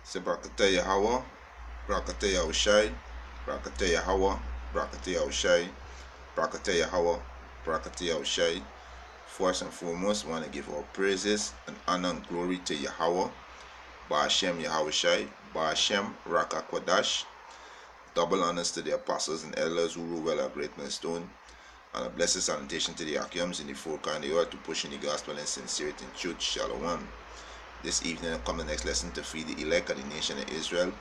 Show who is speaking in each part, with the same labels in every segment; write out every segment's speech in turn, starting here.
Speaker 1: Say Brakate Yahweh, Brakate Yahushai, Brakate Yahweh, Brakate Yahushai, Brakate Yahweh, Brakate Yahushai. First and foremost, we want to give our praises and honor and glory to Yahweh, Ba'ashem Yahushai, Ba'ashem Raka Kwadash. Double honors to the apostles and elders who rule well a great millstone, and a blessed salutation to the Akiums in the four kind of earth to push in the gospel in sincerity and truth. Shalom. This evening I come the next lesson to feed the elect of the nation of Israel,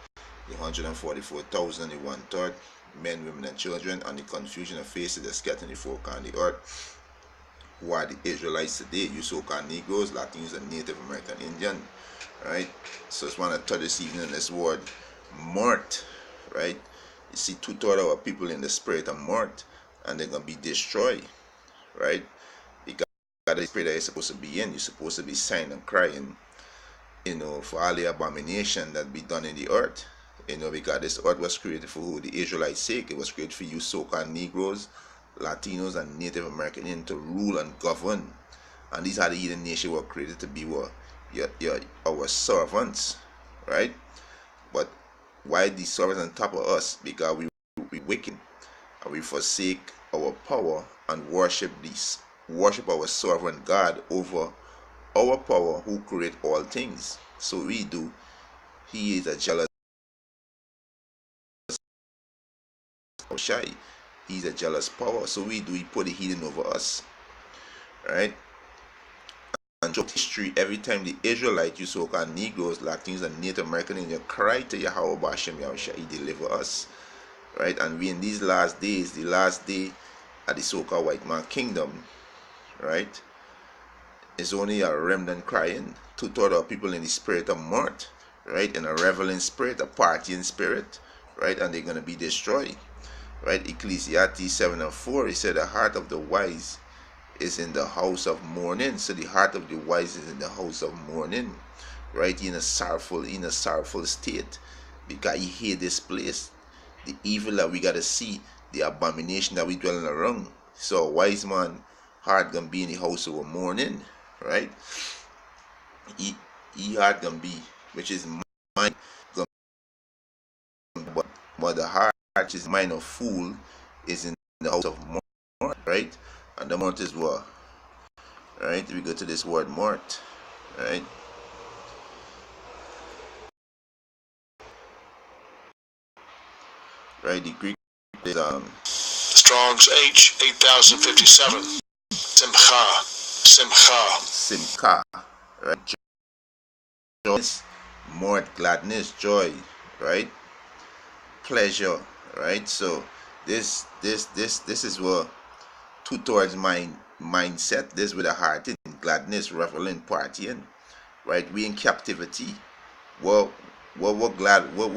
Speaker 1: the 144,000 and the one-third, men, women, and children, and the confusion of faces that scatter in the four kind of earth, who are the Israelites today, you so-called Negroes, Latinos, and Native American Indian, right? So I just want to touch this evening this word, mirth, right? You see two-thirds of our people in the spirit of mirth, and they're going to be destroyed, right? Because the spirit that you're supposed to be in, you're supposed to be sighing and crying, for all the abomination that be done in the earth, because this earth was created for who? The Israelites' sake. It was created for you so-called Negroes, Latinos, and Native American Indians to rule and govern. And these are the heathen nations were created to be our servants, right? But why these servants on top of us? Because we wicked and we forsake our power and worship our sovereign God over our power who create all things. So we do. He is a jealous shy. He's a jealous power. So we do. He put the heathen over us, right? And throughout history, every time the Israelites, you so-called Negroes, Latinos, and Native American Indians cry to Yahweh Ba'ashem Yahushua, He deliver us, right? And we in these last days, the last day of the so-called white man kingdom, right? It's only a remnant crying. Two-thirds of people in the spirit of mirth, right? In a reveling spirit, a partying spirit, right? And they're going to be destroyed, right? Ecclesiastes 7:4, it said the heart of the wise is in the house of mourning. So the heart of the wise is in the house of mourning, right? In a sorrowful state, because he hate this place, the evil that we got to see, the abomination that we dwelling around. So a wise man heart gonna be in the house of a mourning, right? He heart gonna be, which is mind, but the heart, which is mind of fool, is in the house of mirth, right? And the mirth is what? Right? We go to this word mirth, right? Right, the Greek is
Speaker 2: Strong's H 8057. Simcha,
Speaker 1: right? Joy, mirth, gladness, joy, right? Pleasure, right? So this is what two-thirds mindset. This with a heart in gladness, reveling, partying, right? We in captivity. What glad? What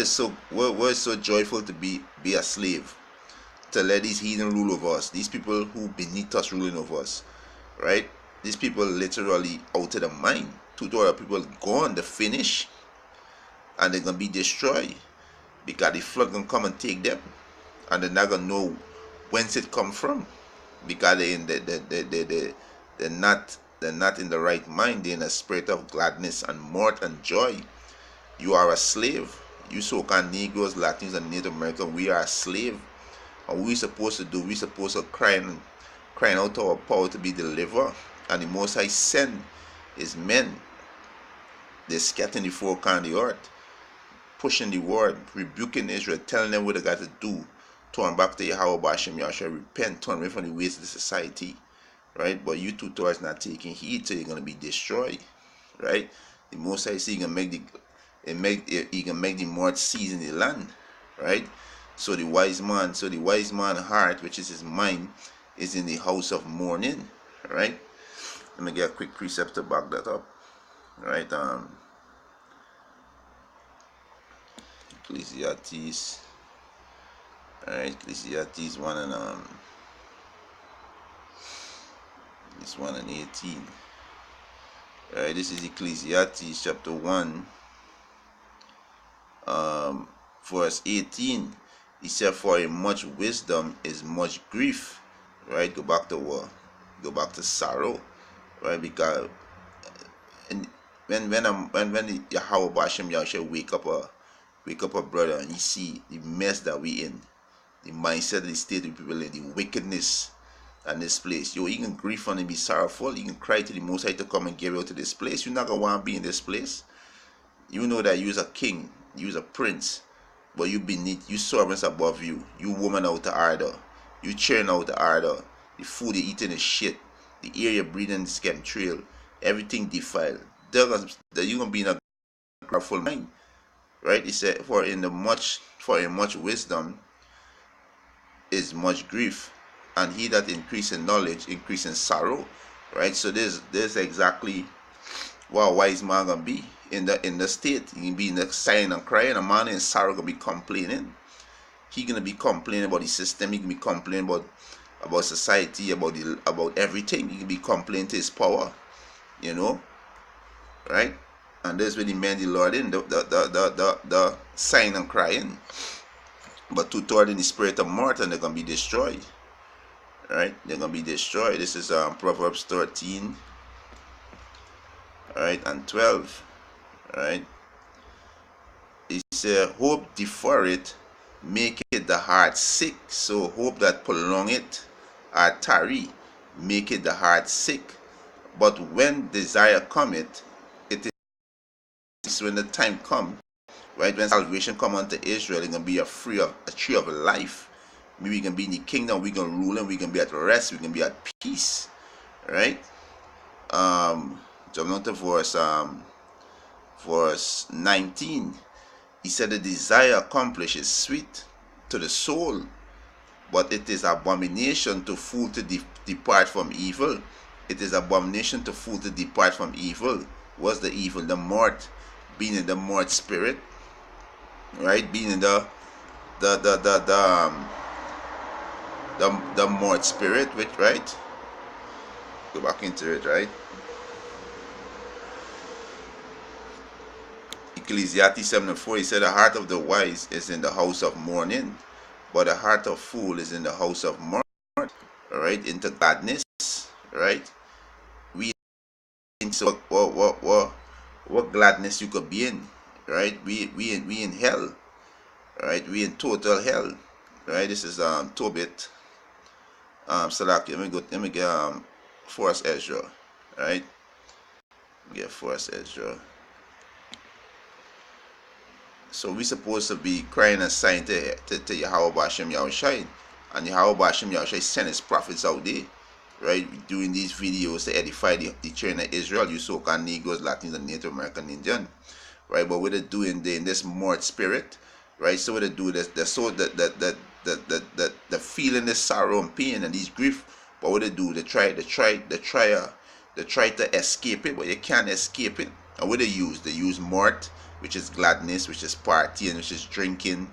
Speaker 1: is so joyful to be a slave? To let these heathen rule over us. These people who beneath us ruling over us, right? These people literally out of the mind. Two-thirds of people gone, the finish, and they're gonna be destroyed because the flood gonna come and take them, and they're not gonna know whence it come from, because they're not in the right mind. They're in a spirit of gladness and mirth and joy. You are a slave. You so-called Negroes, Latinos, and Native American, we are a slave. And what we supposed to do? We supposed to crying out to our power to be delivered. And the Most High send His men. They're scattering the four corners of the earth, pushing the word, rebuking Israel, telling them what they got to do. Turn back to Yahweh Ba'ashem Yahushua, repent, turn away from the ways of the society, right? But you two-thirds not taking heed, so you're gonna be destroyed, right? The Most High say He can make the mirth cease in the land, right? So the wise man heart, which is his mind, is in the house of mourning, right? Let me get a quick precept to back that up, right? Ecclesiastes, alright, Ecclesiastes 1 and this 1 and 18. Alright, this is Ecclesiastes chapter 1, verse 18. He said, for in much wisdom is much grief, right? Go back to sorrow, right? Because when the Yahweh Bashem Yahshua wake up a brother and he see the mess that we in, the mindset, the state of people in, the wickedness and this place. You can grieve and be sorrowful. You can cry to the Most High to come and give you to this place. You're not gonna want to be in this place. You know that you're a king, you're a prince, but you beneath, you servants above you. You woman out the order. You churn out the order. The food you eating is shit. The air you're breathing is chemtrail. Everything defiled. You're gonna be in a powerful mind, right? He said, for in much wisdom is much grief, and he that increase in knowledge increase in sorrow, right? So there's exactly what a wise man gonna be in the state. He can be in the sighing and crying. A man in sorrow gonna be complaining. He gonna be complaining about the system. He can be complaining about society, about everything. He can be complaining to his power, right? And there's where the men the Lord in the sighing and crying. But two-thirds in the spirit of mirth, and they're gonna be destroyed. Right? They're gonna be destroyed. This is Proverbs 13, right, and 12. Right? He said, hope defer it, make it the heart sick. So hope that prolong it, or tarry, make it the heart sick. But when desire cometh, it is when the time come, right? When salvation come unto Israel, it's gonna be a tree of life. Maybe we can be in the kingdom, we can rule, and we can be at rest, we can be at peace, right? Jump down to verse 19. He said, the desire accomplished is sweet to the soul, but it is abomination to fool to depart from evil. It is abomination to fool to depart from evil. What's the evil? The mirth, being in the mirth spirit, right? Being in the mirth spirit, which, right? Go back into it, right? Ecclesiastes 7:4, he said, the heart of the wise is in the house of mourning, but the heart of fool is in the house of mirth. Right? Into gladness, right? We so what gladness you could be in, right? We in hell, right? We in total hell, right? This is Tobit. Salaki. Let me get Force Ezra, right? Get Force Ezra. So we supposed to be crying and sighing to Yahweh Bashem Yahushai, and Yahweh Bashem Yahushai sent his prophets out there, right, doing these videos to edify the children of Israel, you so-called Negroes, Latins, and Native American Indian, right? But what they do in this mirth spirit, right? So what they do is they so that feeling this sorrow and pain and these grief, but what they do, they try to escape it, but you can't escape it. And what they use mirth, which is gladness, which is partying, which is drinking.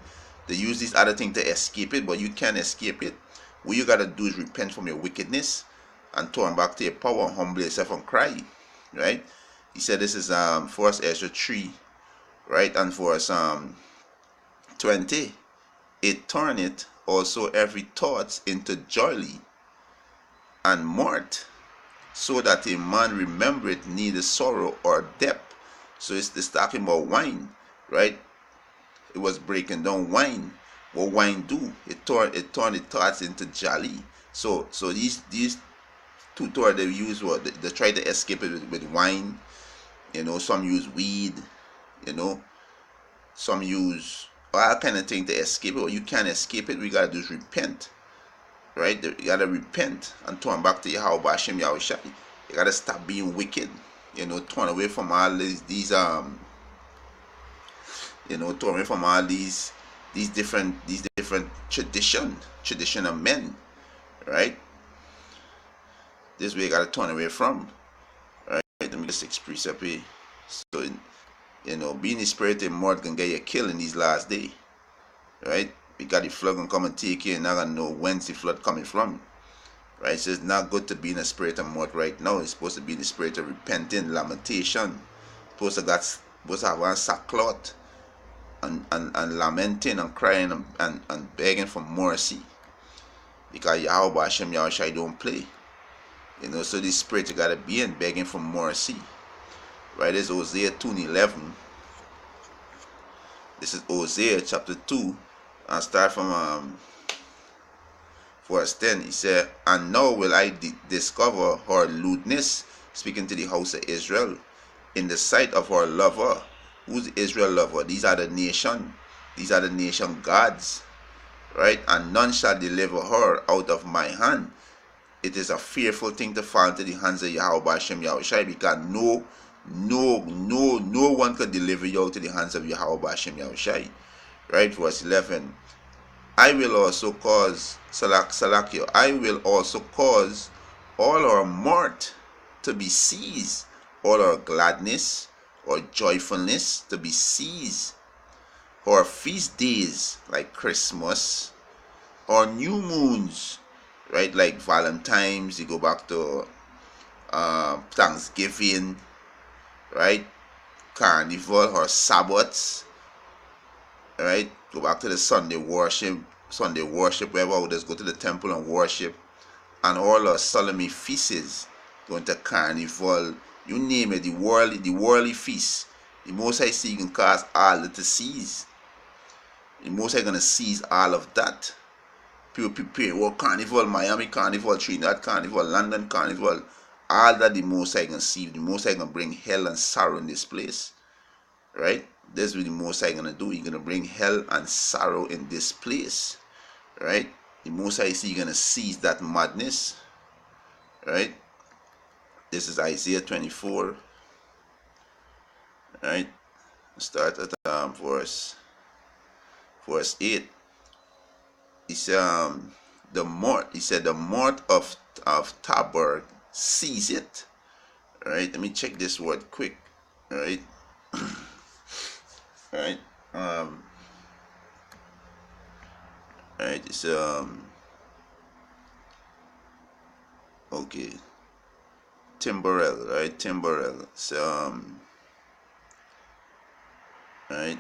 Speaker 1: They use these other things to escape it, but you can't escape it. What you gotta do is repent from your wickedness and turn back to your power and humble yourself and cry, right? He said this is 1 Ezra 3, right, and verse 20. It turneth also every thought into joy and mirth, so that a man remembereth neither sorrow or death. So it's talking about wine, right? It was breaking down wine. What wine do? It turned the thoughts into jolly. So these two thoughts they use what they try to escape it with wine. Some use weed. Some use all kind of thing to escape it. But you can't escape it. We gotta do is repent, right? You gotta repent and turn back to Yahweh Bashem Yahushai. You gotta stop being wicked. Turn away from all these turn away from all these different tradition of men, right? This way you gotta turn away from, right? Let me just express up here. So being the spirit in mirth can get you killed in these last days, right? We got the flood gonna come and take you, and not gonna know when's the flood coming from. Right, so it's not good to be in a spirit of mirth right now. It's supposed to be in the spirit of repenting, lamentation. Supposed to have one sackcloth and lamenting and crying and begging for mercy. Because Yahweh Hashem Yahushai don't play. So this spirit you gotta be in, begging for mercy. Right? This is Hosea 2 and 11. This is Hosea chapter 2. I'll start from verse 10. He said, "And now will I discover her lewdness," speaking to the house of Israel, "in the sight of her lover." Who's Israel lover? These are the nation. These are the nation gods. Right? "And none shall deliver her out of my hand." It is a fearful thing to fall into the hands of Yahweh Hashem Yahushai, because no one can deliver you out to the hands of Yahweh Hashem Yahushai. Right? Verse 11. "I will also cause Salakio, I will also cause all our mirth to be seized, all our gladness or joyfulness to be seized, or feast days like Christmas, or new moons," right? Like Valentine's, you go back to Thanksgiving, right? Carnival or Sabbaths, right? Go back to the Sunday worship, wherever we just go to the temple and worship, and all our solemn feasts, going to carnival, you name it, the worldly feasts. The Most High see you can cause all to seize. The Most High gonna seize all of that. People prepare, well, carnival, Miami carnival, Trinidad carnival, London carnival, all that the Most High gonna see. The Most High gonna bring hell and sorrow in this place. Right? That's what the Most High gonna do. He's gonna bring hell and sorrow in this place. Right? The Most High is gonna seize that madness. Right? This is Isaiah 24. Right? Start at verse 8. He said, the mirth of Tabor seize it. Right? Let me check this word quick. Right? Right? Right? It's okay. Timberell, right? Timberell. So right?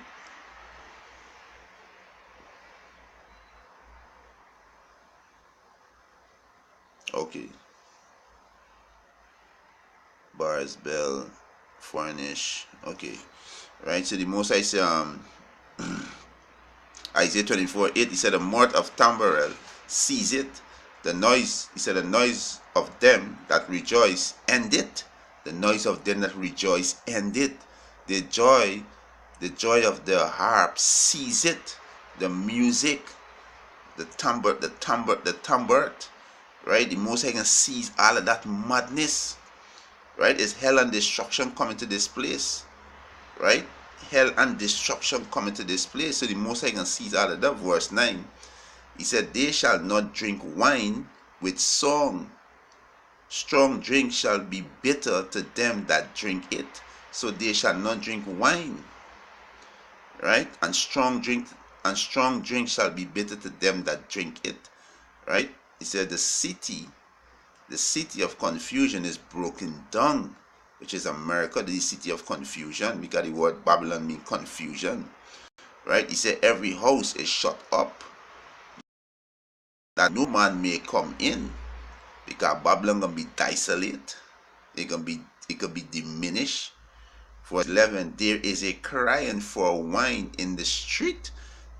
Speaker 1: Okay. Bars, bell, furnish. Okay. Right? So the Most I say Isaiah 24:8, he said, "The mirth of Tambarel seize it. The noise," he said, "the noise of them that rejoice end it. The noise of them that rejoice end it. The joy of the harp seize it. The music, the timbre, right? The Most High can seize all of that madness. Right? It's hell and destruction coming to this place. Right? Hell and destruction coming to this place. So the Most High can seize all of that. Verse 9. He said, "They shall not drink wine with song. Strong drink shall be bitter to them that drink it." So they shall not drink wine. Right? And strong drink shall be bitter to them that drink it. Right? He said, the city of confusion is broken down, which is America, the city of confusion, because the word Babylon means confusion. Right? He said, every house is shut up, that no man may come in, because Babylon gonna be desolate. It could be diminished. Verse 11, there is a crying for wine in the street.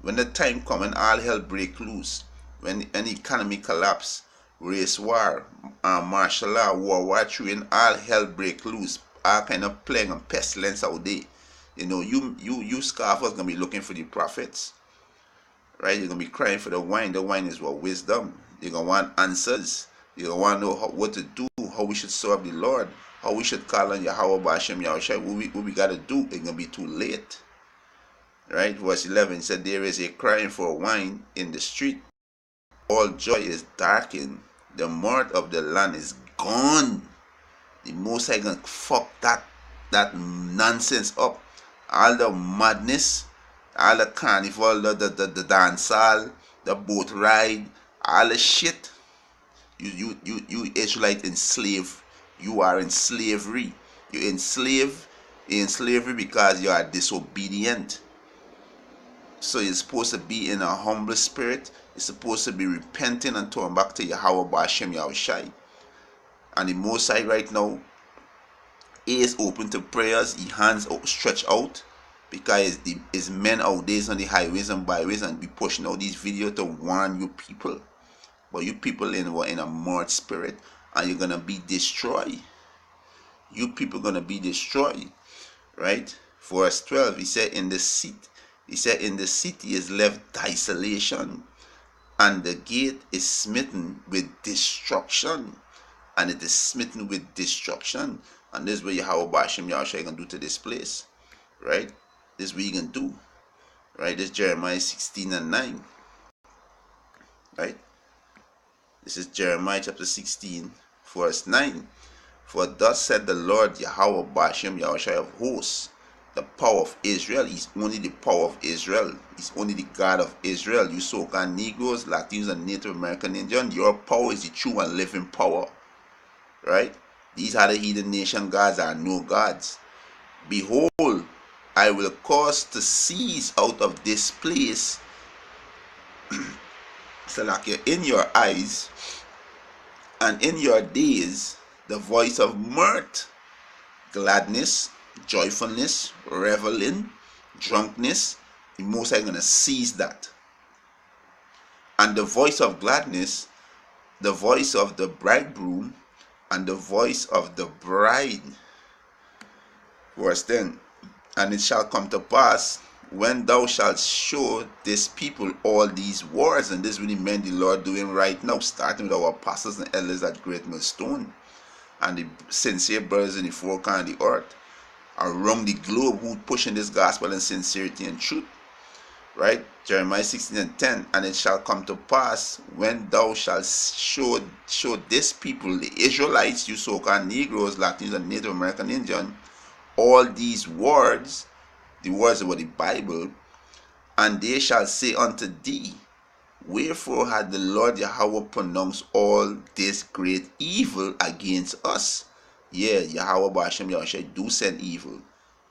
Speaker 1: When the time comes and all hell break loose, when an economy collapse, race war, martial law, World War III, and all hell break loose, all kind of plague and pestilence out there. You know, you scoffers gonna be looking for the prophets. Right? You're gonna be crying for the wine. The wine is what? Wisdom. You're gonna want answers. You're gonna want to know what to do, how we should serve the Lord, how we should call on Yahweh B'Ashem Yahushai. What we gotta do. It's gonna be too late. Right? Verse 11 said, there is a crying for wine in the street. All joy is darkened. The mirth of the land is gone. The Most High gonna fuck that nonsense up. All the madness, all the carnival, the dance hall, the boat ride, all the shit. You Israelite enslaved. You are in slavery. You're in slavery because you are disobedient. So you're supposed to be in a humble spirit. You're supposed to be repenting and turn back to Yahweh B'Ashem Yahushai. And the Most High right now ears open to prayers, his hands stretched out, because his men out there on the highways and byways and be pushing out these videos to warn you people. But you people in a mad spirit, and you're gonna be destroyed. You people gonna be destroyed, right? Verse 12, he said, in the city is left desolation, and the gate is smitten with destruction. And it is smitten with destruction. And this is what Yahweh Bashim Yahushua gonna do to this place. Right? This is what he gonna do. Right? This is Jeremiah 16 and 9. Right? This is Jeremiah chapter 16, verse 9. For thus said the Lord Yahweh Bashim Yahushua of hosts, the power of Israel. He's only the power of Israel. He's only the God of Israel. You so-called Negroes, Latinos, and Native American Indians, your power is the true and living power. Right? These other heathen nation gods are no gods. Behold, I will cause to cease out of this place, so like you're in your eyes, and in your days, the voice of mirth, gladness, joyfulness, reveling, drunkenness. The Most High gonna cease that. And the voice of gladness, the voice of the bridegroom, and the voice of the bride. Verse 10. And it shall come to pass, when thou shalt show this people all these words, and this really meant the Lord doing right now, starting with our apostles and elders at Great Millstone, and the sincere brothers in the four corners of the earth, around the globe, who pushing this gospel in sincerity and truth. Right? Jeremiah 16 and 10. And it shall come to pass, when thou shalt show this people, the Israelites, you so-called Negroes, Latinos, and Native American Indian, all these words, the words about the Bible, and they shall say unto thee, wherefore had the Lord Yahweh pronounced all this great evil against us? Yeah, Yahweh Basham Yahushua do send evil.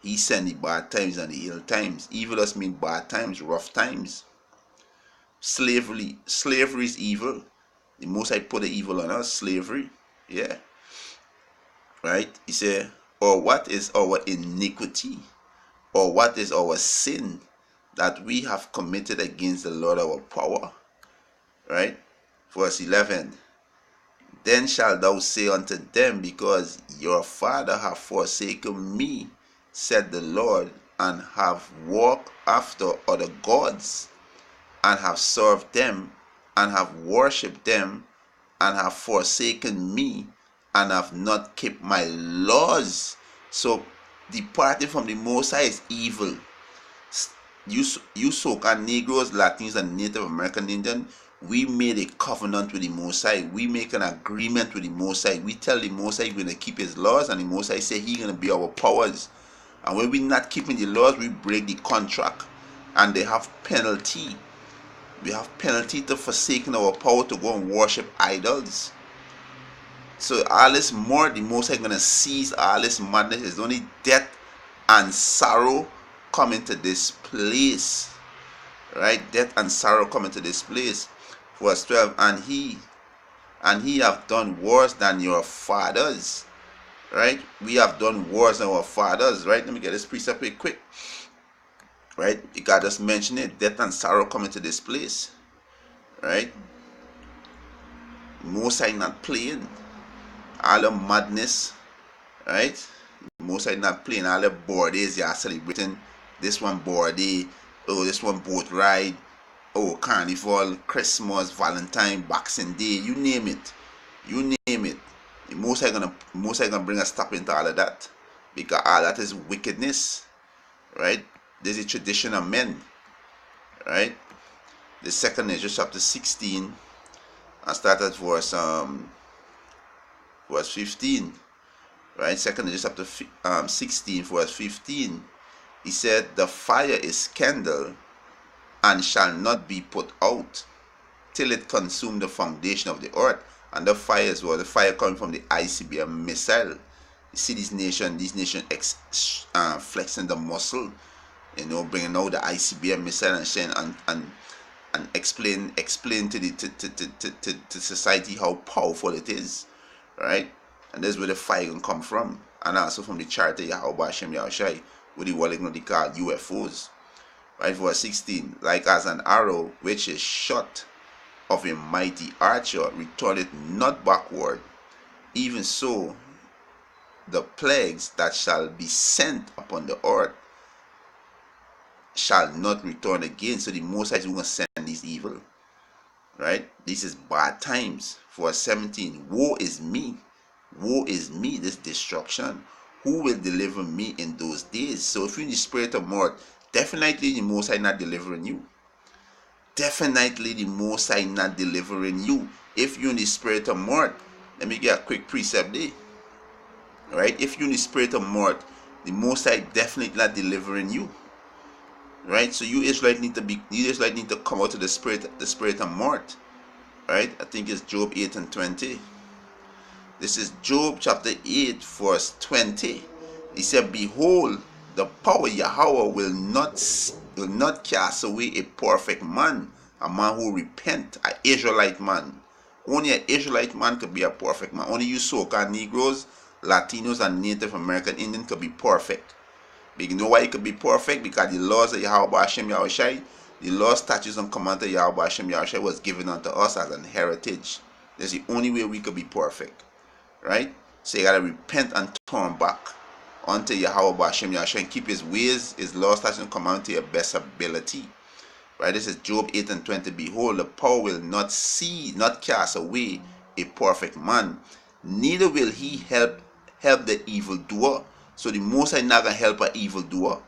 Speaker 1: He send the bad times and the ill times. Evil does mean bad times, rough times. Slavery is evil. The Most High put the evil on us, slavery. Yeah. Right? He said, or what is our iniquity? Or what is our sin that we have committed against the Lord our power? Right? Verse 11. Then shalt thou say unto them, because your father hath forsaken me, said the Lord, and have walked after other gods, and have served them, and have worshipped them, and have forsaken me, and have not kept my laws. So departing from the Most High is evil. You so-called Negroes, Latinos, and Native American Indian, we made a covenant with the Most High. We make an agreement with the Most High. We tell the Most High we're going to keep his laws, and the Most High say he's going to be our powers. And when we're not keeping the laws, we break the contract. And they have penalty. We have penalty to forsaking our power to go and worship idols. So all this more, the Most High going to seize all this madness. It's only death and sorrow coming to this place. Right? Death and sorrow coming to this place. Verse 12. And he have done worse than your fathers. Right? We have done worse than our fathers. Right? Let me get this precept real quick. Right? You got just mention it. Death and sorrow coming to this place. Right? Most High not playing. All the madness. Right? Most High not playing. All the birthdays you are celebrating. This one birthday. Oh, this one boat ride. Oh, carnival, Christmas, Valentine, Boxing Day. You name it. You name it. The Most High gonna bring a stop into all of that, because all that is wickedness, right? This is tradition of men, right? The second is just chapter 16, and start at verse 15, right? Second is chapter 16, verse 15. He said, the fire is kindled and shall not be put out till it consume the foundation of the earth. And the fire is what? The fire coming from the ICBM missile. You see these nations flexing the muscle, bringing out the ICBM missile and saying and explain to the society how powerful it is, right? And that's where the fire can come from. and also from the chariot of Yahweh Hashem Yahushai, with the what they call UFOs. Right, verse 16, like as an arrow which is shot of a mighty archer, returneth not backward, even so the plagues that shall be sent upon the earth shall not return again. So the Most High is going to send these evil. Right? This is bad times. Verse 17, woe is me, this destruction. Who will deliver me in those days? So if you're in the spirit of mirth, definitely the Most High not delivering you. Definitely the Most High not delivering you. If you're in the spirit of mirth, let me get a quick precept there. Right? If you're in the spirit of mirth, the Most High definitely not delivering you. Right? So you Israelites need to come out of the spirit of mirth. Right? I think it's Job 8 and 20. This is Job chapter 8 verse 20. He said, behold, the power of Yahweh will not cast away a perfect man, a man who repent, an Israelite man. Only an Israelite man could be a perfect man. Only you so-called Negroes, Latinos, and Native American Indians could be perfect. But you know why it could be perfect? Because the laws of Yahweh Hashem Yahushai, the laws, statutes, and commands of Yahweh Hashem Yahushai was given unto us as an heritage. That's the only way we could be perfect. Right? So you gotta repent and turn back unto Yahweh Hashem Yahushua and keep his ways, his laws, statutes, and commands to your best ability. Right? This is Job 8 and 20. Behold, the power will not cast away a perfect man, neither will he help the evildoer. So the Most High not gonna help an evildoer.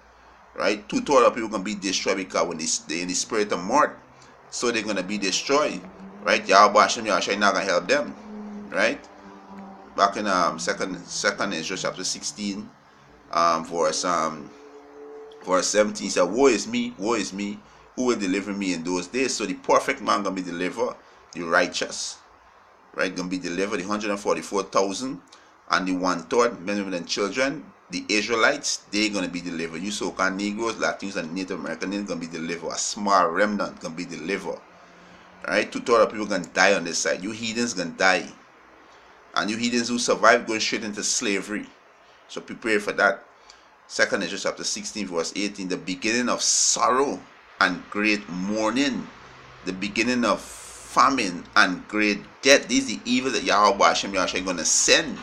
Speaker 1: Right? 2/3 of people gonna be destroyed because when they're in the spirit of mirth, so they're gonna be destroyed. Right? Yahweh Hashem Yahushua not gonna help them. Right? Back in second Ezra chapter 16, verse 17, he said, woe is me, who will deliver me in those days? So the perfect man gonna be delivered, the righteous, right, gonna be delivered, the 144,000 and the 1/3 men, women, and children, the Israelites, they're gonna be delivered. You so-called Negroes, Latinos, and Native Americans gonna be delivered. A small remnant gonna be delivered. Right? 2/3 of people gonna die on this side. You heathens gonna die. And you heathens who survive going straight into slavery. So prepare for that. Second Ezra chapter 16 verse 18. The beginning of sorrow and great mourning. The beginning of famine and great death. This is the evil that Yahweh Hashem Yahushua is going to send.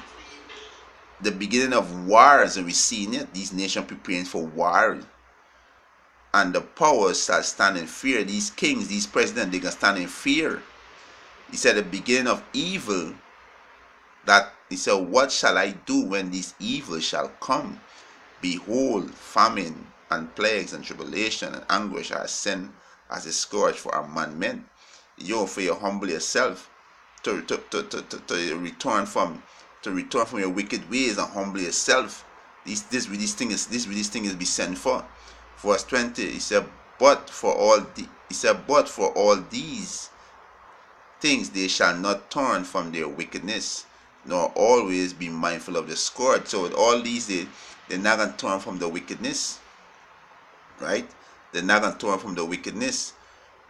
Speaker 1: The beginning of wars, and we're seeing it. These nations preparing for war. And the powers shall stand in fear. These kings, these presidents, they can stand in fear. He said the beginning of evil. That he said, what shall I do when these evils shall come? Behold, famine and plagues and tribulation and anguish are sent as a scourge for our men. For you humble yourself to return from your wicked ways and humble yourself. This thing is be sent for. Verse 20, he said, but for all these things they shall not turn from their wickedness, nor always be mindful of the scourge. So with all these, they're not going to turn from the wickedness. Right? They're not going to turn from the wickedness.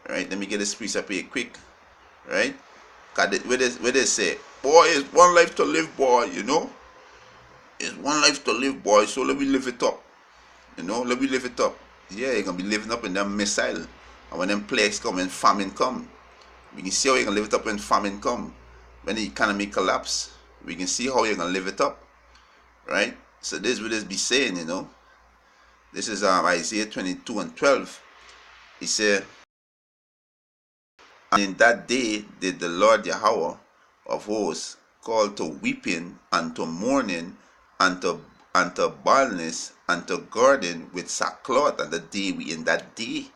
Speaker 1: Right? Let me get this piece up here quick. Right? Where they say, boy, it's one life to live, boy, you know? It's one life to live, boy, so let me live it up. You know, let me live it up. Yeah, you're going to be living up in that missile. And when them plagues come and famine come, we can see how you're going to live it up when famine come. When the economy collapse, we can see how you're going to live it up. Right? So this will just be saying, you know. This is Isaiah 22 and 12. He said, and in that day did the Lord Yahweh of hosts call to weeping and to mourning and to baldness and to garden with sackcloth. And the day we in that day,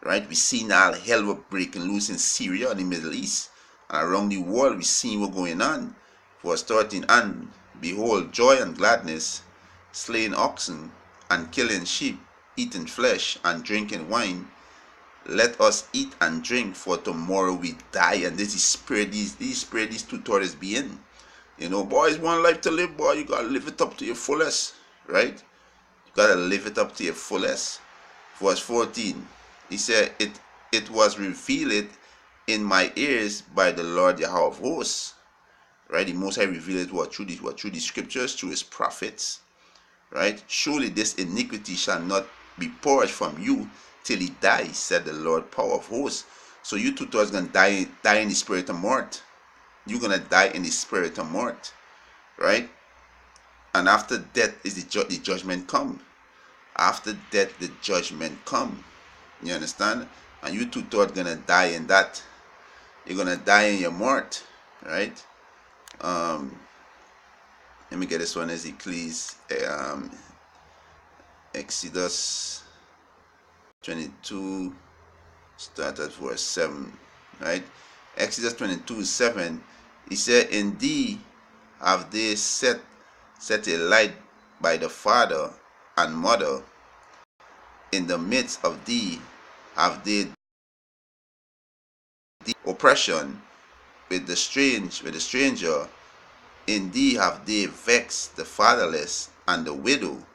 Speaker 1: right? We see now hell breaking loose in Syria and the Middle East. And around the world we see what's going on. Verse 13, and behold, joy and gladness, slaying oxen, and killing sheep, eating flesh, and drinking wine. Let us eat and drink, for tomorrow we die. And this is spirit, these spirit, these 2/3 be in. You know, boys, one life to live, boy. You gotta live it up to your fullest, right? You gotta live it up to your fullest. Verse 14, he said, it was revealed in my ears by the Lord Yahweh of hosts. right? The Most High revealed it through the scriptures, through his prophets, right? Surely this iniquity shall not be purged from you till he dies, said the Lord, power of hosts. So you two thoughts gonna die in the spirit of mort. You're gonna die in the spirit of mort, right? And after death is the judgment come. After death, the judgment come. You understand? And you two thought gonna die in that. You're gonna die in your mort, right? Let me get this one as Exodus 22, start at verse 7, right? Exodus 22:7. He said, "Indeed have they set a light by the father and mother. In the midst of thee have they the oppression with the stranger. In thee have they vexed the fatherless and the widow."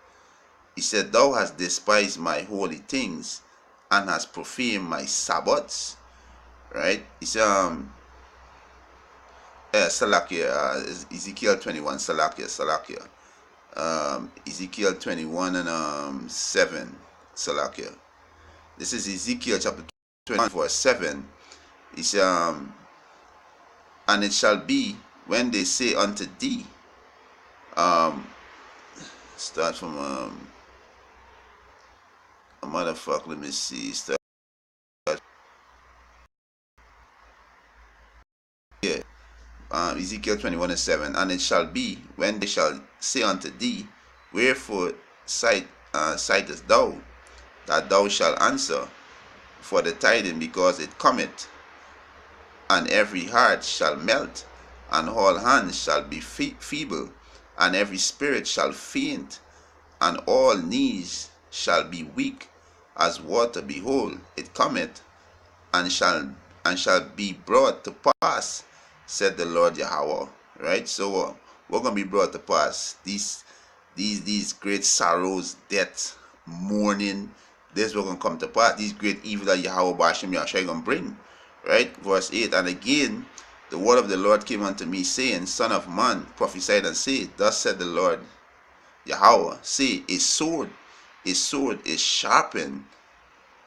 Speaker 1: He said, "Thou hast despised my holy things and hast profaned my Sabbaths." Right? He said, Salakia, Ezekiel 21, Salakia. Ezekiel 21 and 7, Salakia. This is Ezekiel chapter 21, verse 7. He said, "And it shall be when they say unto thee," start from a motherfucker, let me see. Start here. Ezekiel 21 and 7. "And it shall be when they shall say unto thee, Wherefore sightest thou? That thou shalt answer, For the tiding, because it cometh, and every heart shall melt, and all hands shall be feeble, and every spirit shall faint, and all knees shall be weak as water. Behold, it cometh, and shall be brought to pass, said the Lord Yahweh." Right? So we're gonna be brought to pass. These great sorrows, death, mourning, this will gonna come to pass. These great evil that Yahweh Bashim Yahshua gonna bring. Right? Verse 8. "And again the word of the Lord came unto me, saying, Son of man, prophesy and say, Thus said the Lord Yahweh, say, a sword is sharpened,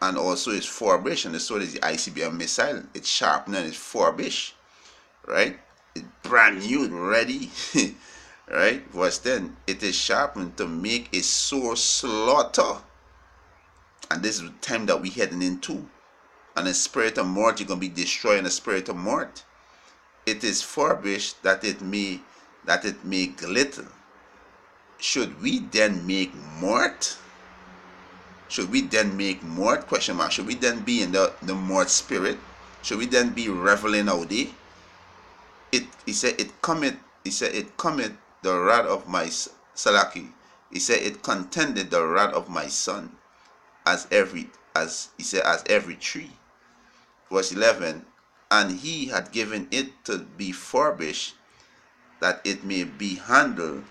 Speaker 1: and also is furbished." And the sword is the ICBM missile. It's sharpened and it's furbished, right? It's brand new, ready. Right? Verse 10. "It is sharpened to make a sore slaughter." And this is the time that we're heading into. And the spirit of mort, you're going to be destroying the spirit of mort. "It is furbished that it may glitter." Should we then make mort? Should we then make mort? Question mark. Should we then be in the mort spirit? Should we then be reveling out there? He said, "It cometh." He said, "It cometh the wrath of my Salaki." He said, "It contended the wrath of my son, as every tree." Verse 11. "And he had given it to be furbished, that it may be handled.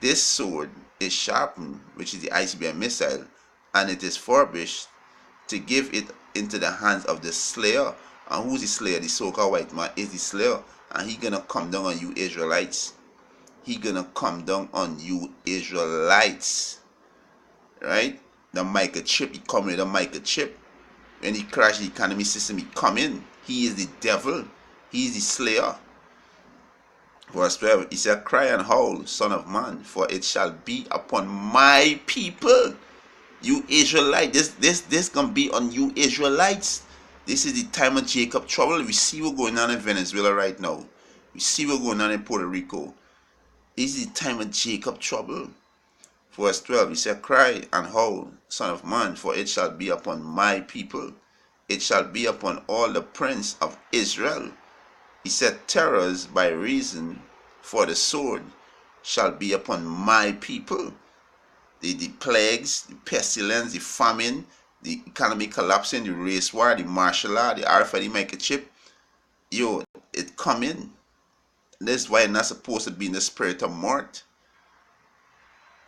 Speaker 1: This sword is sharpened," which is the ICBM missile, "and it is furbished to give it into the hands of the slayer." And who's the slayer? The so-called white man is the slayer. And he gonna come down on you Israelites. He gonna come down on you Israelites. Right? The microchip, he come with a microchip. When he crash the economy system, he come in. He is the devil. He is the slayer. Verse 12, he said, "Cry and howl, son of man, for it shall be upon my people." You Israelite, this gonna be on you Israelites. This is the time of Jacob trouble. We see what's going on in Venezuela right now. We see what's going on in Puerto Rico. This is the time of Jacob trouble. Verse 12, he said, "Cry and howl, son of man, for it shall be upon my people. It shall be upon all the prince of Israel." He said, "Terrors by reason for the sword shall be upon my people." The plagues, the pestilence, the famine, the economy collapsing, the race war, the martial law, the RFID microchip, it come in. That's why you're not supposed to be in the spirit of mort.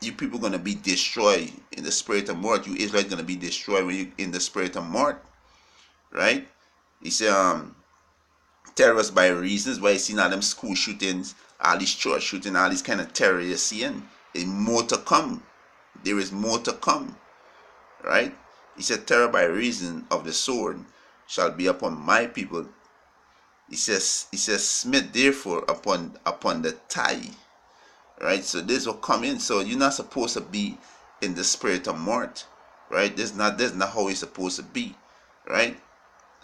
Speaker 1: You people gonna be destroyed in the spirit of mort. You Israelites gonna be destroyed when you in the spirit of mort, right? He said, Terrorists by reasons why you seen all them school shootings, all these church shootings, all these kind of terror you're seeing. There's more to come. There is more to come. Right? He said, terror by reason of the sword shall be upon my people. He says, smite therefore upon the thigh. Right? So this will come in. So you're not supposed to be in the spirit of mirth. Right? This is not how it's supposed to be. Right?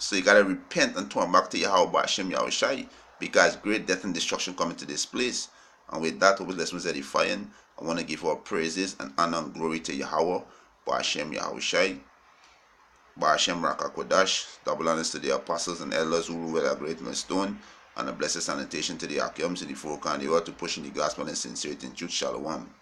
Speaker 1: So you gotta repent and turn back to Yahweh Hashem Yahushai, because great death and destruction coming to this place. And with that, over lessons edifying, I want to give our praises and honor and glory to Yahweh Hashem Yahushai, Hashem Rakakodash. Double honors to the apostles and elders who rule with a great millstone, and a blessed sanitation to the Akiums in the folk and the earth to pushing the gospel in sincerity and truth. Shalom.